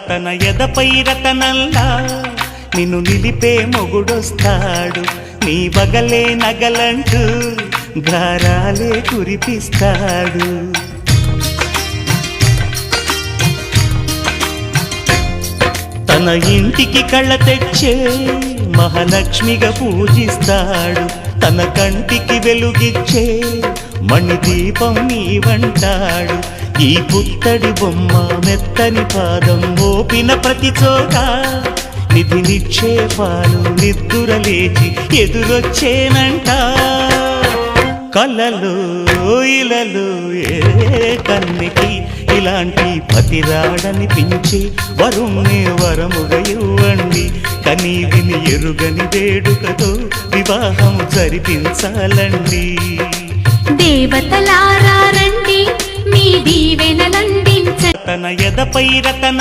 తన ఎదపై రతనల్లా నిన్ను నిలిపే మొగుడొస్తాడు, నీ బగలే నగలంటూ గారాలే కురిపిస్తాడు. తన ఇంటికి కళ్ళ తెచ్చే మహాలక్ష్మిగా పూజిస్తాడు, తన కంటికి వెలుగిచ్చే మణిదీపం నీవంటాడు. ఈ పుత్తడి బొమ్మ మెత్తని పాదం మోపిన ప్రతి చోట నిధి నిక్షేపాలు నిద్దురలేచి ఎదురొచ్చేనంట. కలలో ఇలలో ఏ కన్నికి ఇలాంటి పతిరాడనిపించి వరుణ్ణి వరముగా ఇవ్వండి. కని విని ఎరుగని వేడుకతో వివాహం జరిపించాలండి. దేవతలారా రండి, మీ దీవెనలందించ తన ఎదపై రతన